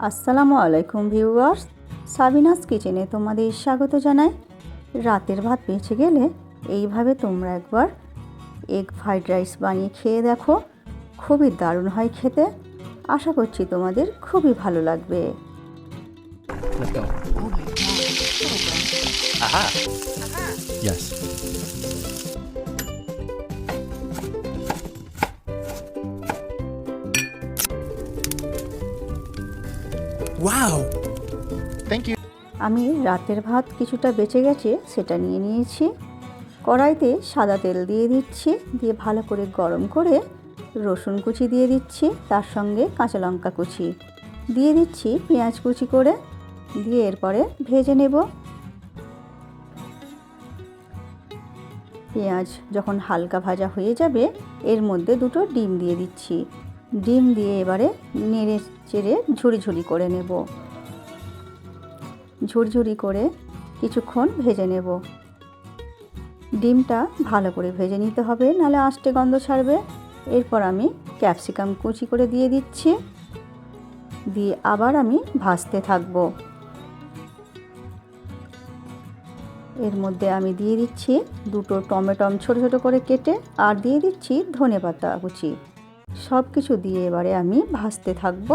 আসসালামু আলাইকুম viewers, Sabinus কিচেনে তোমাদের স্বাগত জানাই। রাতের ভাত বেঁচে গেলে এইভাবে তোমরা একবার এগ ফ্রাইড রাইস বানিয়ে খেয়ে দেখো, খুবই দারুণ হয় খেতে। আশা করছি তোমাদের খুবই ভালো লাগবে। Let's go. Oh my God. Aha. Yes. Wow. Thank you. আমি রাতের ভাত কিছুটা বেঁচে গেছে সেটা নিয়ে নিয়েছি। কড়াইতে সাদা তেল দিয়ে দিচ্ছি, দিয়ে ভালো করে গরম করে রসুন কুচি দিয়ে দিচ্ছি, তার সঙ্গে কাঁচা লঙ্কা কুচি দিয়ে দিচ্ছি, পেঁয়াজ কুচি করে দিয়ে এরপরে ভেজে নেব। পেঁয়াজ যখন হালকা ভাজা হয়ে যাবে এর মধ্যে দুটো ডিম দিয়ে দিচ্ছি। ডিম দিয়ে এবারে নেড়ে চেড়ে ঝুড়ি করে নেব। ঝুরঝুরি করে কিছুক্ষণ ভেজে নেব। ডিমটা ভালো করে ভেজে নিতে হবে, নাহলে আষ্টে গন্ধ ছাড়বে। এরপর আমি ক্যাপসিকাম কুচি করে দিয়ে দিচ্ছি, দিয়ে আবার আমি ভাজতে থাকব। এর মধ্যে আমি দিয়ে দিচ্ছি দুটো টমেটো ছোট ছোট করে কেটে, আর দিয়ে দিচ্ছি ধনেপাতা কুচি। সব কিছু দিয়ে এবারে আমি ভাজতে থাকব।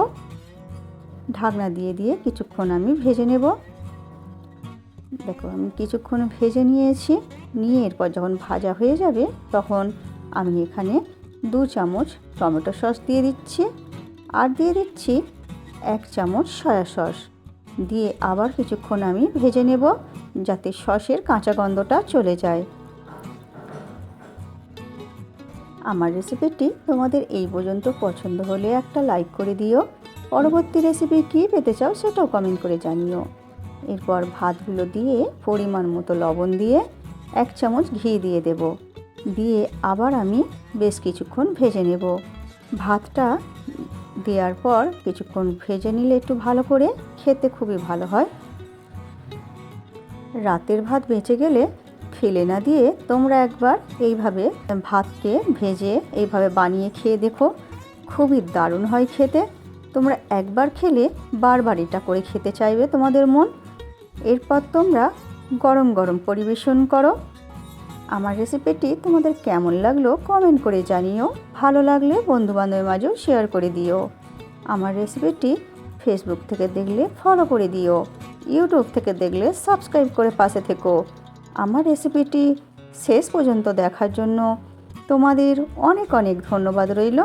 ঢাকনা দিয়ে দিয়ে কিছুক্ষণ আমি ভেজে নেব। দেখো আমি কিছুক্ষণ ভেজে নিয়েছি, নিয়ে এরপর যখন ভাজা হয়ে যাবে তখন আমি এখানে 2 চামচ টমেটো সস দিয়ে দিচ্ছি, আর দিয়ে দিচ্ছি 1 চামচ সয়া সস, দিয়ে আবার কিছুক্ষণ আমি ভেজে নেব যাতে সসের কাঁচা গন্ধটা চলে যায়। আমার রেসিপিটি তোমাদের এই পর্যন্ত পছন্দ হলে একটা লাইক করে দিও। পরবর্তী রেসিপি কী পেতে চাও সেটাও কমেন্ট করে জানিও। এরপর ভাতগুলো দিয়ে পরিমাণ মতো লবণ দিয়ে 1 চামচ ঘি দিয়ে দেব, দিয়ে আবার আমি বেশ কিছুক্ষণ ভেজে নেব। ভাতটা দেওয়ার পর কিছুক্ষণ ভেজে নিলে একটু ভালো করে খেতে খুবই ভালো হয়। রাতের ভাত বেঁচে গেলে ফেলে না দিয়ে তোমরা একবার এইভাবে ভাতকে ভেজে এইভাবে বানিয়ে খেয়ে দেখো, খুবই দারুণ হয় খেতে। তোমরা একবার খেলে বারবার এটা করে খেতে চাইবে তোমাদের মন। এরপর তোমরা গরম গরম পরিবেশন করো। আমার রেসিপিটি তোমাদের কেমন লাগলো কমেন্ট করে জানিও। ভালো লাগলে বন্ধুবান্ধবের মাঝেও শেয়ার করে দিও। আমার রেসিপিটি ফেসবুক থেকে দেখলে ফলো করে দিও, ইউটিউব থেকে দেখলে সাবস্ক্রাইব করে পাশে থেকো। আমার রেসিপিটি শেষ পর্যন্ত দেখার জন্য তোমাদের অনেক অনেক ধন্যবাদ রইল।